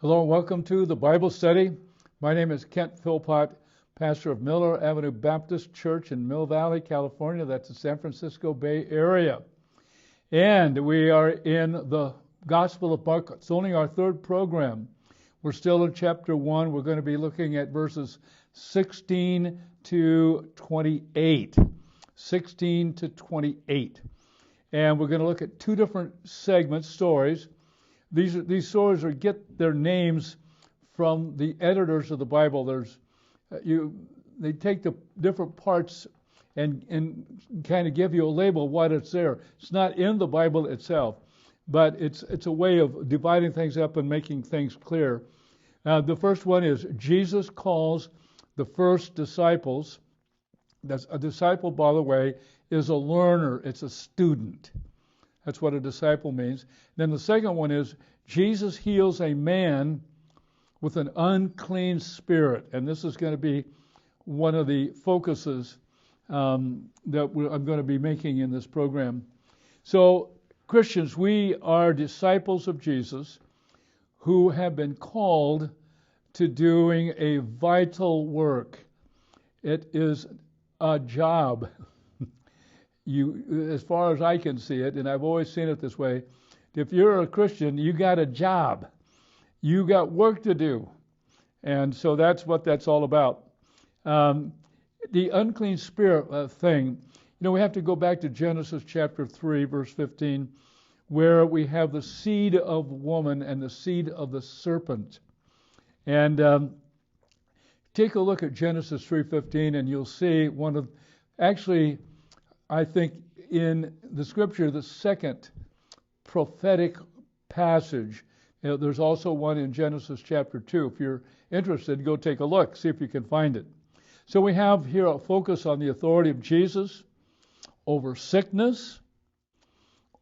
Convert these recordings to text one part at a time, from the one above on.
Hello and welcome to the Bible study. My name is Kent Philpott, pastor of Miller Avenue Baptist Church in Mill Valley, California. That's the San Francisco Bay Area. And we are in the Gospel of Mark. It's only our third program. We're still in chapter 1. We're going to be looking at verses 16 to 28. 16 to 28. And we're going to look at two different segments, stories. These stories get their names from the editors of the Bible. They take the different parts and kind of give you a label of what it's there. It's not in the Bible itself, but it's a way of dividing things up and making things clear. The first one is Jesus calls the first disciples. A disciple, by the way, is a learner. It's a student. That's what a disciple means. Then the second one is Jesus heals a man with an unclean spirit. And this is going to be one of the focuses that I'm going to be making in this program. So, Christians, we are disciples of Jesus who have been called to doing a vital work. It is a job. As far as I can see it, and I've always seen it this way, if you're a Christian, you got a job. You got work to do. And so that's what that's all about. The unclean spirit thing, we have to go back to Genesis chapter 3, verse 15, where we have the seed of woman and the seed of the serpent. And take a look at Genesis 3:15, and you'll see I think in the scripture, the second prophetic passage. There's also one in Genesis chapter 2. If you're interested, go take a look, see if you can find it. So we have here a focus on the authority of Jesus over sickness,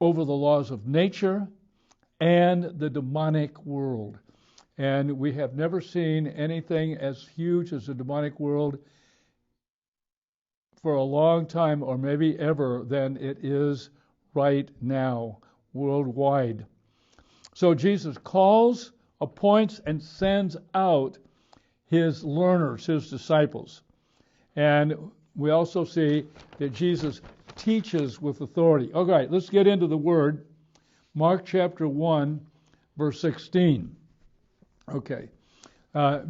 over the laws of nature, and the demonic world. And we have never seen anything as huge as the demonic world for a long time, or maybe ever, than it is right now, worldwide. So Jesus calls, appoints, and sends out his learners, his disciples. And we also see that Jesus teaches with authority. All right, let's get into the word. Mark chapter 1, verse 16. Okay.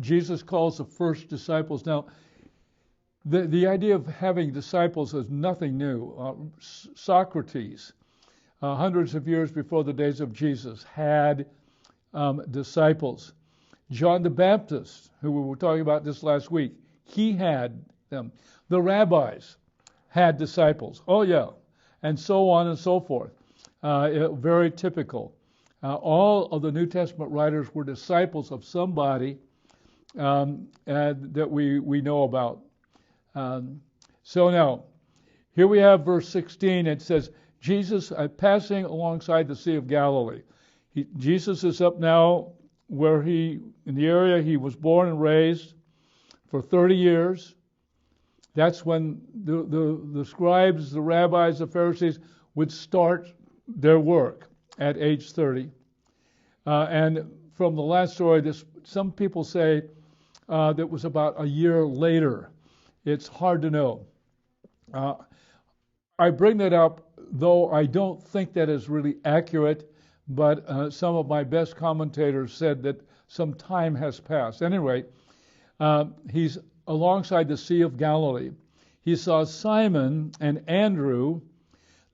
Jesus calls the first disciples. Now, the idea of having disciples is nothing new. Socrates, hundreds of years before the days of Jesus, had disciples. John the Baptist, who we were talking about this last week, he had them. The rabbis had disciples. Oh, yeah. And so on and so forth. Very typical. All of the New Testament writers were disciples of somebody that we know about. So now, here we have verse 16. It says, Jesus passing alongside the Sea of Galilee. Jesus is up now in the area he was born and raised for 30 years. That's when the scribes, the rabbis, the Pharisees would start their work at age 30. And from the last story, some people say that was about a year later. It's hard to know. I bring that up, though I don't think that is really accurate, but some of my best commentators said that some time has passed. Anyway, he's alongside the Sea of Galilee. He saw Simon and Andrew,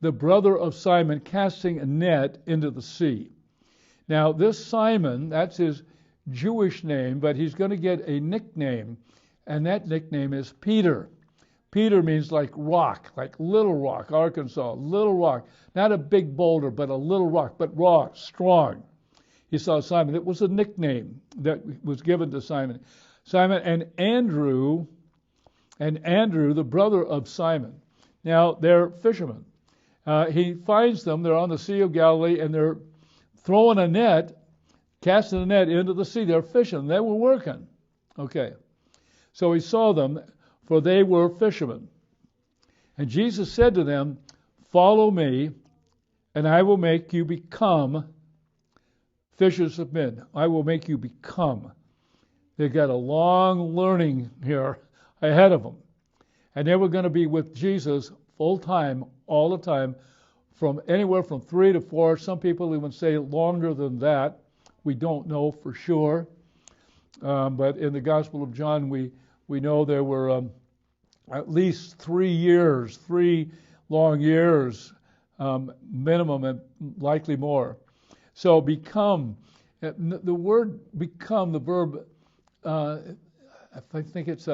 the brother of Simon, casting a net into the sea. Now, this Simon, that's his Jewish name, but he's going to get a nickname, and that nickname is Peter. Peter means like rock, like Little Rock, Arkansas, Little Rock. Not a big boulder, but a little rock, but rock, strong. He saw Simon. It was a nickname that was given to Simon. Simon and Andrew, the brother of Simon. Now, they're fishermen. He finds them. They're on the Sea of Galilee, and they're throwing a net, casting a net into the sea. They're fishing. They were working. Okay. So he saw them, for they were fishermen. And Jesus said to them, "Follow me, and I will make you become fishers of men. I will make you become. They've got a long learning here ahead of them. And they were going to be with Jesus full time, all the time, from anywhere from 3 to 4. Some people even say longer than that. We don't know for sure. But in the Gospel of John, we know there were at least 3 years, 3 long years minimum, and likely more. So become, the word become, the verb, I think it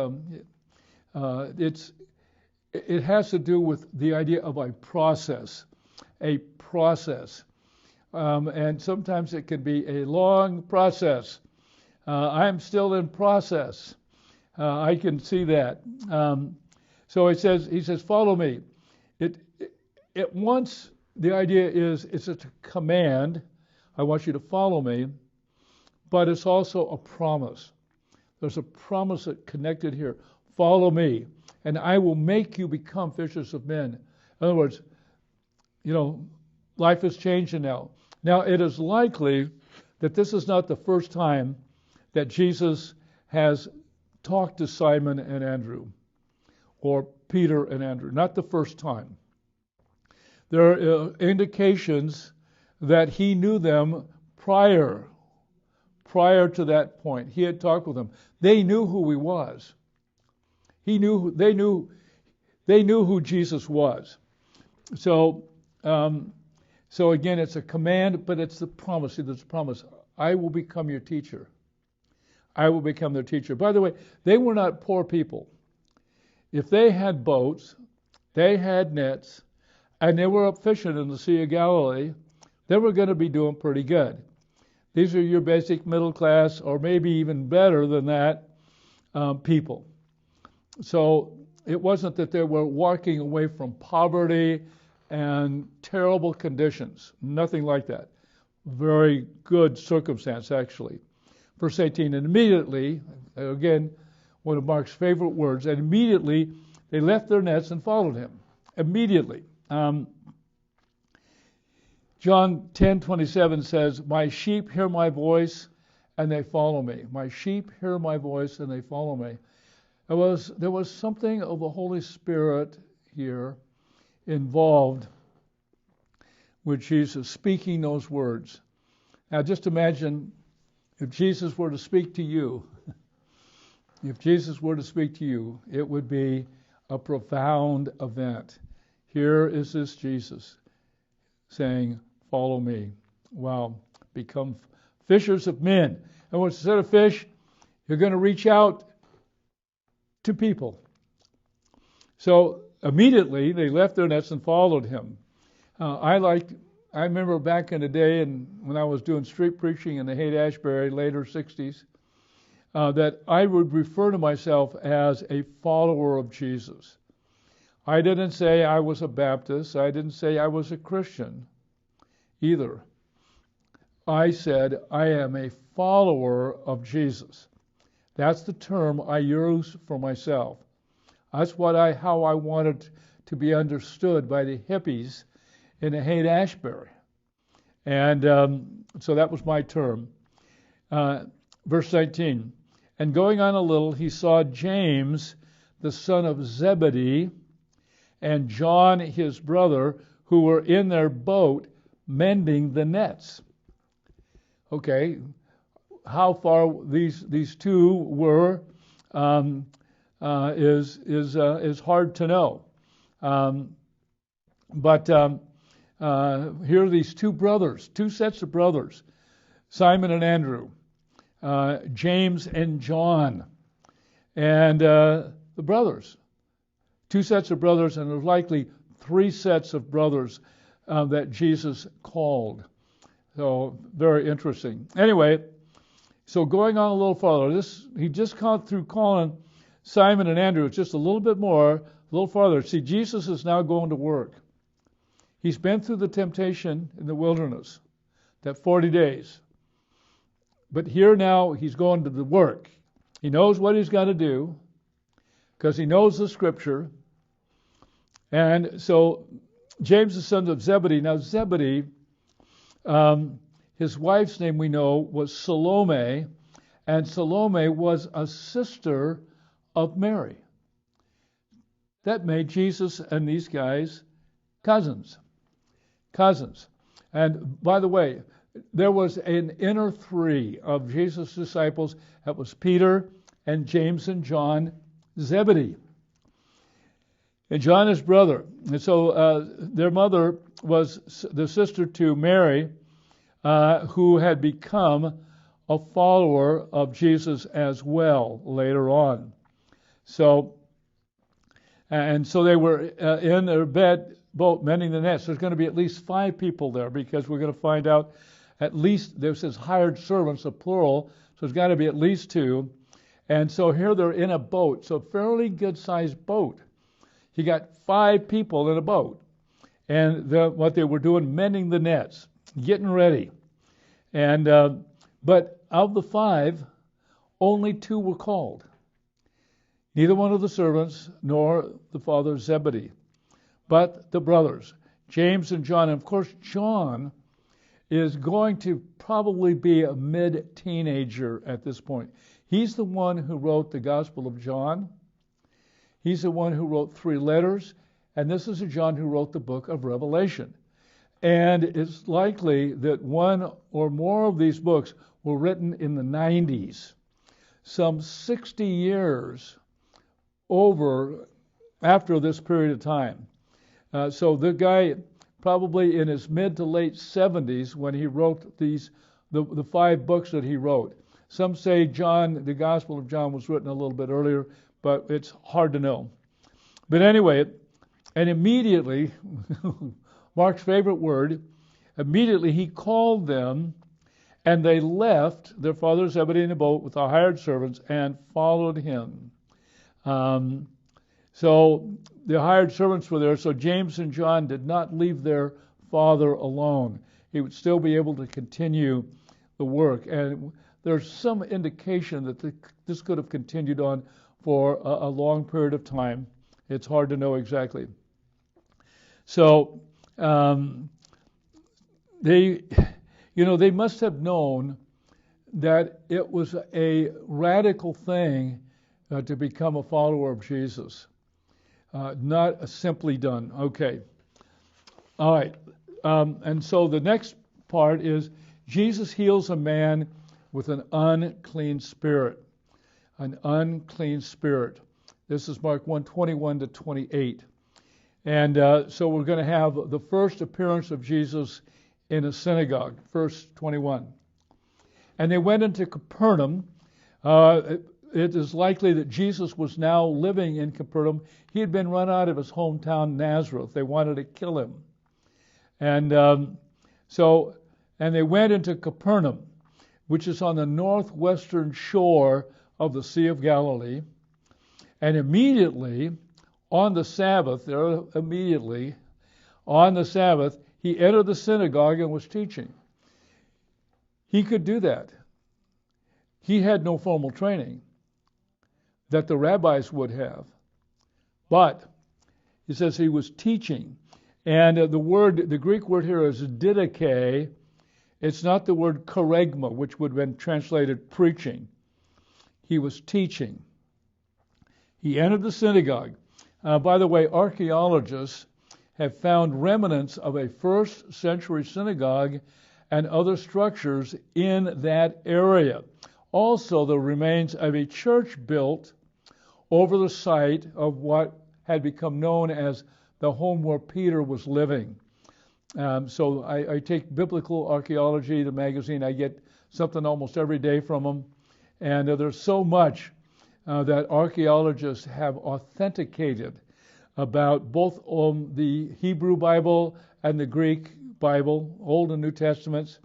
has to do with the idea of a process. And sometimes it can be a long process. I'm still in process. I can see that. So he says, follow me. It once, the idea is, it's a command. I want you to follow me. But it's also a promise. There's a promise that connected here. Follow me, and I will make you become fishers of men. In other words, life is changing now. Now, it is likely that this is not the first time that Jesus has talked to Simon and Andrew, or Peter and Andrew. Not the first time. There are indications that he knew them prior to that point. He had talked with them. They knew who he was. They knew who Jesus was. So again, it's a command, but it's the promise. See, there's a promise. I will become your teacher. I will become their teacher. By the way, they were not poor people. If they had boats, they had nets, and they were up fishing in the Sea of Galilee, they were going to be doing pretty good. These are your basic middle class, or maybe even better than that, people. So it wasn't that they were walking away from poverty and terrible conditions. Nothing like that. Very good circumstance, actually. Verse 18, and immediately, again, one of Mark's favorite words, and immediately they left their nets and followed him. Immediately. John 10:27 says, my sheep hear my voice and they follow me. My sheep hear my voice and they follow me. There was something of the Holy Spirit here involved with Jesus speaking those words. Now just imagine if Jesus were to speak to you. If Jesus were to speak to you, it would be a profound event. Here is this Jesus saying, follow me. Wow. Become fishers of men. And instead of fish, you're going to reach out to people. So immediately they left their nets and followed him. I remember back in the day, and when I was doing street preaching in the Haight-Ashbury, later 60s, that I would refer to myself as a follower of Jesus. I didn't say I was a Baptist. I didn't say I was a Christian either. I said I am a follower of Jesus. That's the term I use for myself. That's how I wanted to be understood by the hippies in the Haight-Ashbury. And so that was my term. Verse 19, and going on a little, he saw James, the son of Zebedee, and John, his brother, who were in their boat mending the nets. Okay, how far these two were is hard to know. But here are these two brothers, two sets of brothers, Simon and Andrew, James and John, and the brothers. Two sets of brothers, and there's likely 3 sets of brothers that Jesus called. So very interesting. Anyway, so going on a little farther, he just got through calling Simon and Andrew just a little bit more, a little farther. See, Jesus is now going to work. He's been through the temptation in the wilderness, that 40 days. But here now he's going to the work. He knows what he's got to do because he knows the scripture. And so James, the son of Zebedee. Now Zebedee, His wife's name we know was Salome, and Salome was a sister of Mary. That made Jesus and these guys cousins. Cousins. And by the way, there was an inner three of Jesus' disciples. That was Peter and James and John, Zebedee. And John is brother. And so their mother was the sister to Mary, who had become a follower of Jesus as well later on. So they were in their boat mending the nets. There's going to be at least 5 people there, because we're going to find out at least, there says hired servants, a plural, so there's got to be at least 2. And so here they're in a boat, so fairly good-sized boat. You got 5 people in a boat. And what they were doing, mending the nets, getting ready. And but of the 5, only 2 were called. Neither one of the servants nor the father Zebedee, but the brothers, James and John. And of course, John is going to probably be a mid-teenager at this point. He's the one who wrote the Gospel of John. He's the one who wrote 3 letters, and this is a John who wrote the book of Revelation. And it's likely that one or more of these books were written in the 90s, some 60 years over after this period of time. So the guy probably in his mid to late 70s when he wrote the 5 books that he wrote. Some say the Gospel of John was written a little bit earlier, but it's hard to know. But anyway, and immediately, Mark's favorite word, immediately he called them, and they left their father Zebedee in the boat with the hired servants and followed him. So the hired servants were there, so James and John did not leave their father alone. He would still be able to continue the work. And there's some indication that this could have continued on for a long period of time. It's hard to know exactly. So they must have known that it was a radical thing to become a follower of Jesus. Not simply done. Okay. All right. And so the next part is Jesus heals a man with an unclean spirit. An unclean spirit. This is Mark 1:21-28. And so we're going to have the first appearance of Jesus in a synagogue, verse 21. And they went into Capernaum. It is likely that Jesus was now living in Capernaum. He had been run out of his hometown, Nazareth. They wanted to kill him. And they went into Capernaum, which is on the northwestern shore of the Sea of Galilee. And immediately, on the Sabbath, he entered the synagogue and was teaching. He could do that. He had no formal training that the rabbis would have. But he says he was teaching. And the Greek word here is didache. It's not the word charegma, which would have been translated preaching. He was teaching. He entered the synagogue. By the way, archaeologists have found remnants of a first century synagogue and other structures in that area. Also, the remains of a church built over the site of what had become known as the home where Peter was living. So I take Biblical Archaeology, the magazine. I get something almost every day from them. And there's so much that archaeologists have authenticated about both the Hebrew Bible and the Greek Bible, Old and New Testaments,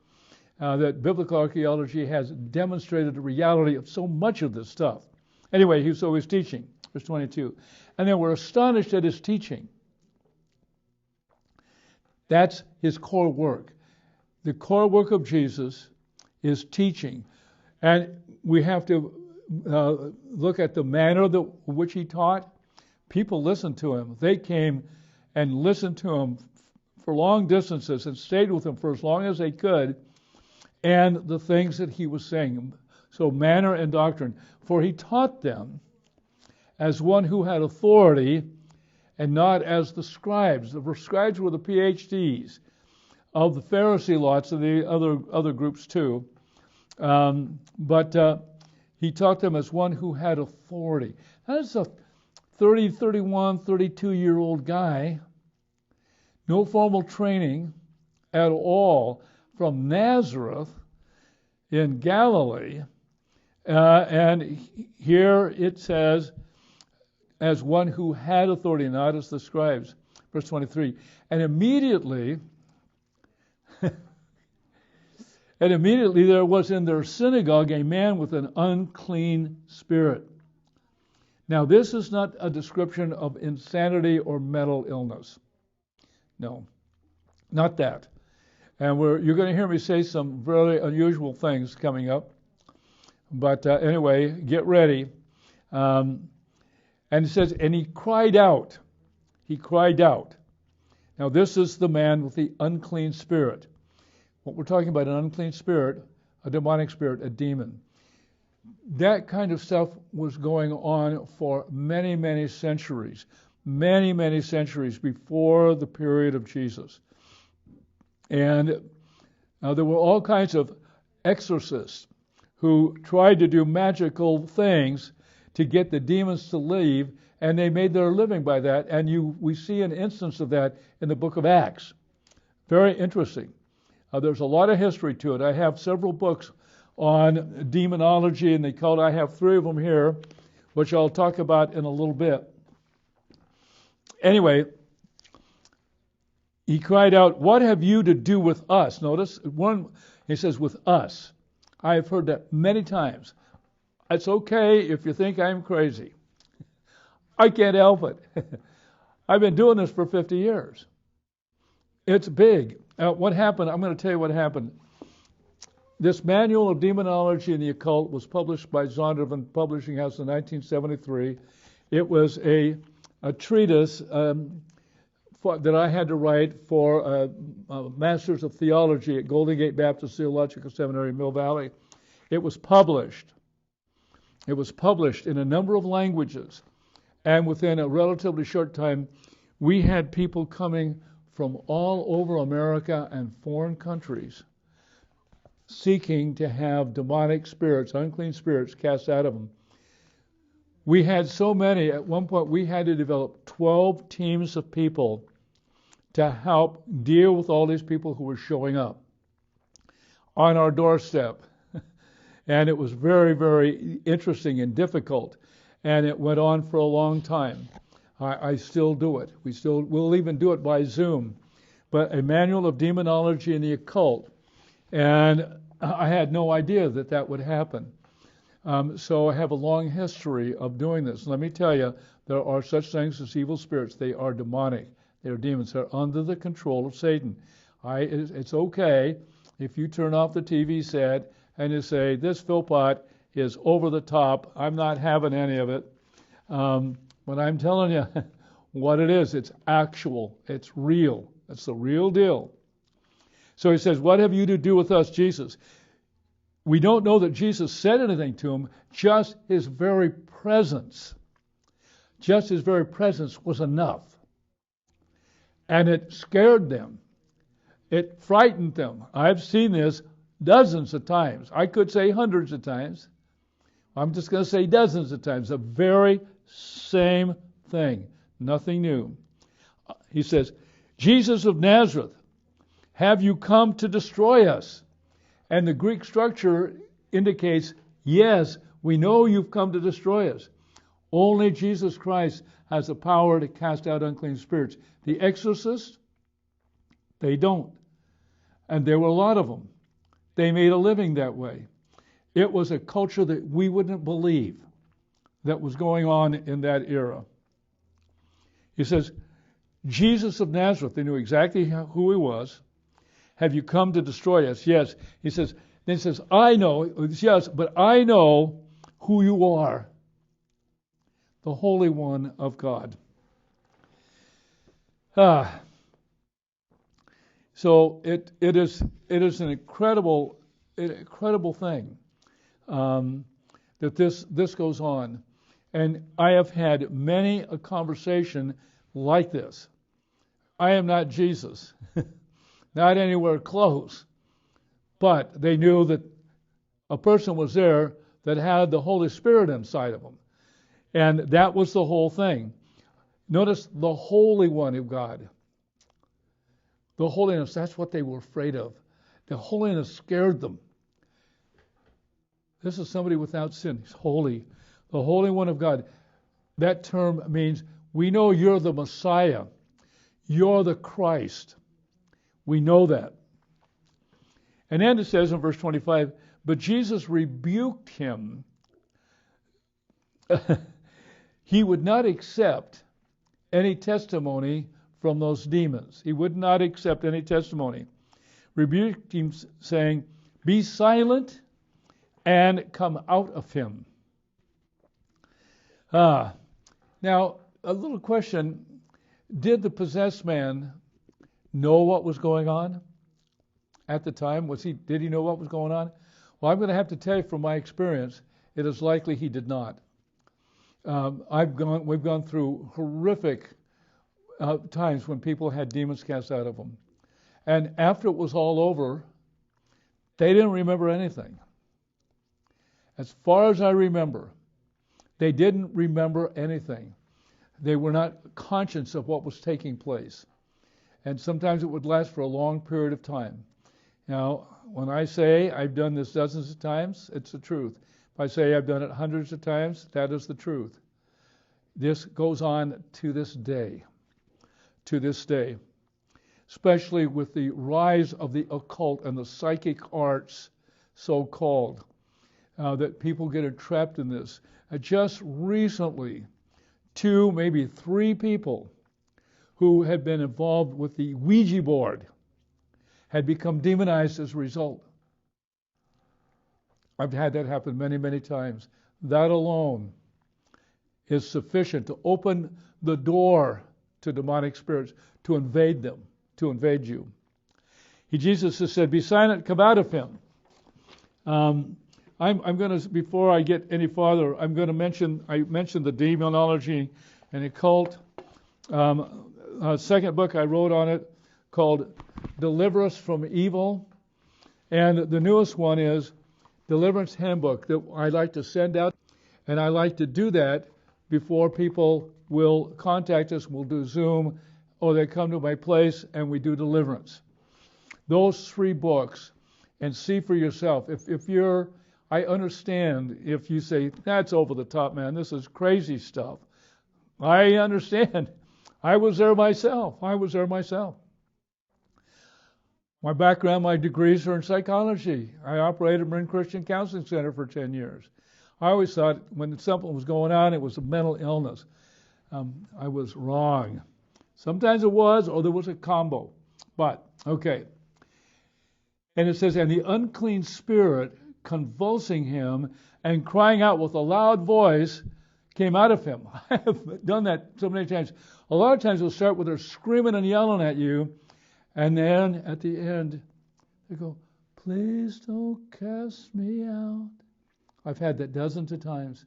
that biblical archaeology has demonstrated the reality of so much of this stuff. Anyway, he was teaching, verse 22. And they were astonished at his teaching. That's his core work. The core work of Jesus is teaching. And we have to look at the manner which he taught. People listened to him. They came and listened to him for long distances and stayed with him for as long as they could. and the things that he was saying. So manner and doctrine. For he taught them as one who had authority and not as the scribes. The scribes were the PhDs of the Pharisee lots and the other groups too. But he taught them as one who had authority. That is a 30, 31, 32-year-old guy, no formal training at all, from Nazareth in Galilee. And here it says, as one who had authority, not as the scribes. Verse 23. And immediately there was in their synagogue a man with an unclean spirit. Now, this is not a description of insanity or mental illness. No, not that. And you're going to hear me say some very unusual things coming up. But anyway, get ready. And it says, and he cried out. He cried out. Now, this is the man with the unclean spirit. What we're talking about, an unclean spirit, a demonic spirit, a demon. That kind of stuff was going on for many, many centuries. Many, many centuries before the period of Jesus. And now there were all kinds of exorcists who tried to do magical things to get the demons to leave, and they made their living by that. And we see an instance of that in the book of Acts. Very interesting. There's a lot of history to it. I have several books on demonology, and I have 3 of them here, which I'll talk about in a little bit. Anyway, he cried out, "What have you to do with us?" Notice, he says, with us. I have heard that many times. It's okay if you think I'm crazy. I can't help it. I've been doing this for 50 years. It's big. What happened? I'm going to tell you what happened. This Manual of Demonology and the Occult was published by Zondervan Publishing House in 1973. It was a treatise that I had to write for Masters of Theology at Golden Gate Baptist Theological Seminary in Mill Valley. It was published. It was published in a number of languages. And within a relatively short time, we had people coming from all over America and foreign countries seeking to have demonic spirits, unclean spirits, cast out of them. We had so many, at one point we had to develop 12 teams of people to help deal with all these people who were showing up on our doorstep. And it was very, very interesting and difficult. And it went on for a long time. I still do it. We'll even do it by Zoom. But a Manual of Demonology and the Occult. And I had no idea that would happen. So I have a long history of doing this. Let me tell you, there are such things as evil spirits. They are demonic. They are demons. They're under the control of Satan. It's okay if you turn off the TV set and you say, this Philpott is over the top. I'm not having any of it. But I'm telling you what it is. It's actual. It's real. It's the real deal. So he says, what have you to do with us, Jesus? We don't know that Jesus said anything to him. Just his very presence. Just his very presence was enough. And it scared them. It frightened them. I've seen this dozens of times. I could say hundreds of times. I'm just going to say dozens of times. The very same thing. Nothing new. He says, Jesus of Nazareth, have you come to destroy us? And the Greek structure indicates, yes, we know you've come to destroy us. Only Jesus Christ has the power to cast out unclean spirits. The exorcists, they don't. And there were a lot of them. They made a living that way. It was a culture that we wouldn't believe that was going on in that era. He says, Jesus of Nazareth, they knew exactly who he was. Have you come to destroy us? Yes. He says, then he says, I know, yes, but I know who you are, the Holy One of God. So it is an incredible an incredible thing that this goes on. And I have had many a conversation like this. I am not Jesus, not anywhere close, but they knew that a person was there that had the Holy Spirit inside of them. And that was the whole thing. Notice the Holy One of God. The holiness, that's what they were afraid of. The holiness scared them. This is somebody without sin. He's holy. The Holy One of God. That term means we know you're the Messiah. You're the Christ. We know that. And then it says in verse 25, but Jesus rebuked him. He would not accept any testimony from those demons. He would not accept any testimony. Rebuked him, saying, be silent and come out of him. Now, a little question. Did the possessed man know what was going on at the time? Did he know what was going on? Well, I'm going to have to tell you from my experience, it is likely he did not. We've gone through horrific times when people had demons cast out of them. And after it was all over, they didn't remember anything. As far as I remember, they didn't remember anything. They were not conscious of what was taking place. And sometimes it would last for a long period of time. Now, when I say I've done this dozens of times, it's the truth. If I say I've done it hundreds of times, that is the truth. This goes on to this day. To this day. Especially with the rise of the occult and the psychic arts, so-called, that people get entrapped in this. Just recently, 2, maybe 3 people who had been involved with the Ouija board had become demonized as a result. I've had that happen many, many times. That alone is sufficient to open the door to demonic spirits, to invade them, to invade you. Jesus has said, be silent, come out of him. I'm going to, before I get any farther, I mentioned the demonology and occult. Second book I wrote on it called Deliver Us from Evil. And the newest one is Deliverance Handbook that I like to send out. And I like to do that before people will contact us. We'll do Zoom, or they come to my place and we do deliverance. Those 3 books, and see for yourself. I understand if you say, that's over the top, man, this is crazy stuff. I understand. I was there myself. My background, my degrees are in psychology. I operated Marin Christian Counseling Center for 10 years. I always thought when something was going on, it was a mental illness. I was wrong. Sometimes it was, or there was a combo. But, okay. And it says, and the unclean spirit convulsing him and crying out with a loud voice came out of him. I have done that so many times. A lot of times it'll start with her screaming and yelling at you, and then at the end they go, please don't cast me out. I've had that dozens of times.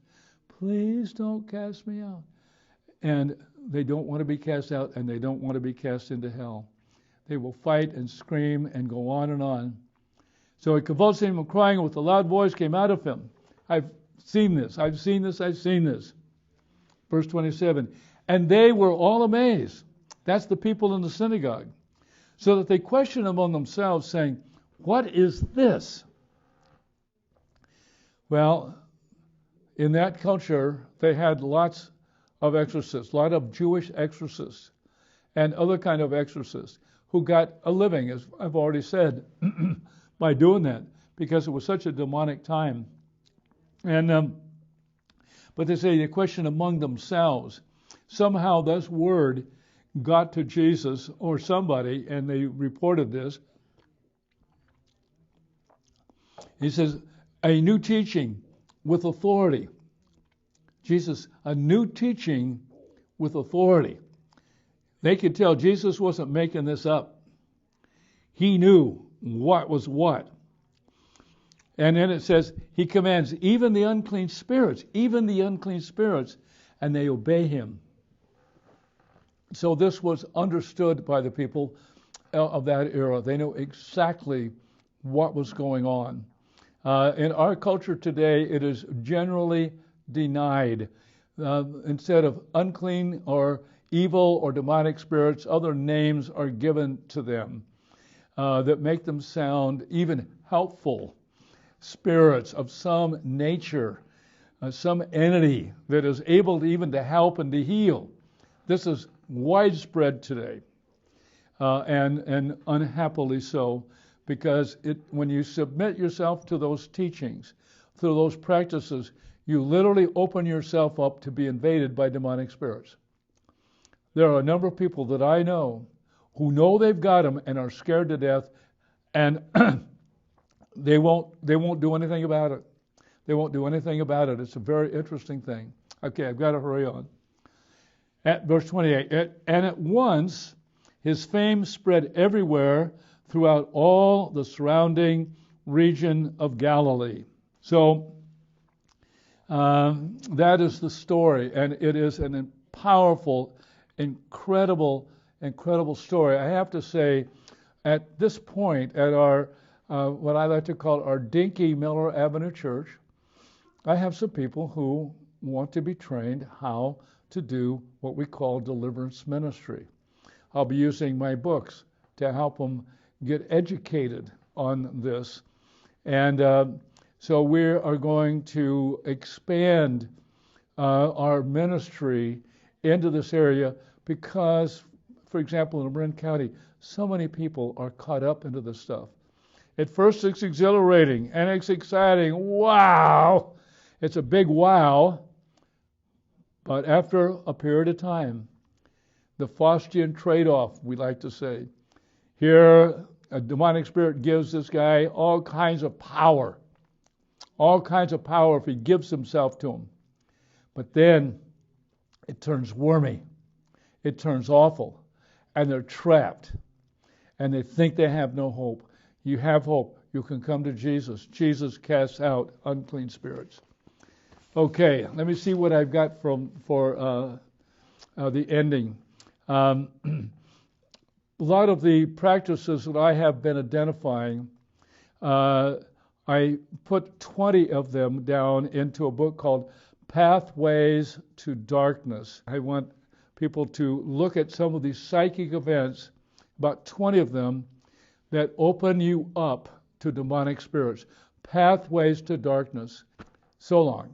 Please don't cast me out. And they don't want to be cast out, and they don't want to be cast into hell. They will fight and scream and go on and on. So he convulsed him and crying with a loud voice came out of him. I've seen this. Verse 27. And they were all amazed. That's the people in the synagogue. So that they questioned among themselves, saying, what is this? Well, in that culture, they had lots of exorcists, a lot of Jewish exorcists and other kind of exorcists who got a living, as I've already said, by doing that, because it was such a demonic time. And but they say they question among themselves. Somehow this word got to Jesus or somebody, and they reported this. He says, a new teaching with authority. Jesus, a new teaching with authority. They could tell Jesus wasn't making this up. He knew what was what. And then it says, he commands even the unclean spirits, and they obey him. So this was understood by the people of that era. They knew exactly what was going on. In our culture today, it is generally denied. Instead of unclean or evil or demonic spirits, other names are given to them that make them sound even helpful. Spirits of some nature, some entity that is able to help and to heal. This is widespread today, and unhappily so, because when you submit yourself to those teachings, to those practices, you literally open yourself up to be invaded by demonic spirits. There are a number of people that I know who know they've got them and are scared to death, and they won't do anything about it. They won't do anything about it. It's a very interesting thing. Okay, I've got to hurry on. At verse 28, and at once his fame spread everywhere throughout all the surrounding region of Galilee. So that is the story, and it is a powerful, incredible story. I have to say, at this point, at our what I like to call our dinky Miller Avenue Church, I have some people who want to be trained how to do what we call deliverance ministry. I'll be using my books to help them get educated on this. And so we are going to expand our ministry into this area because, for example, in Marin County, so many people are caught up into this stuff. At first it's exhilarating and it's exciting. Wow! It's a big wow. But after a period of time, the Faustian trade-off, we like to say, here a demonic spirit gives this guy all kinds of power if he gives himself to him. But then it turns wormy, it turns awful, and they're trapped, and they think they have no hope. You have hope. You can come to Jesus. Jesus casts out unclean spirits. Okay, let me see what I've got for the ending. A lot of the practices that I have been identifying, I put 20 of them down into a book called Pathways to Darkness. I want people to look at some of these psychic events, about 20 of them, that open you up to demonic spirits. Pathways to Darkness. So long.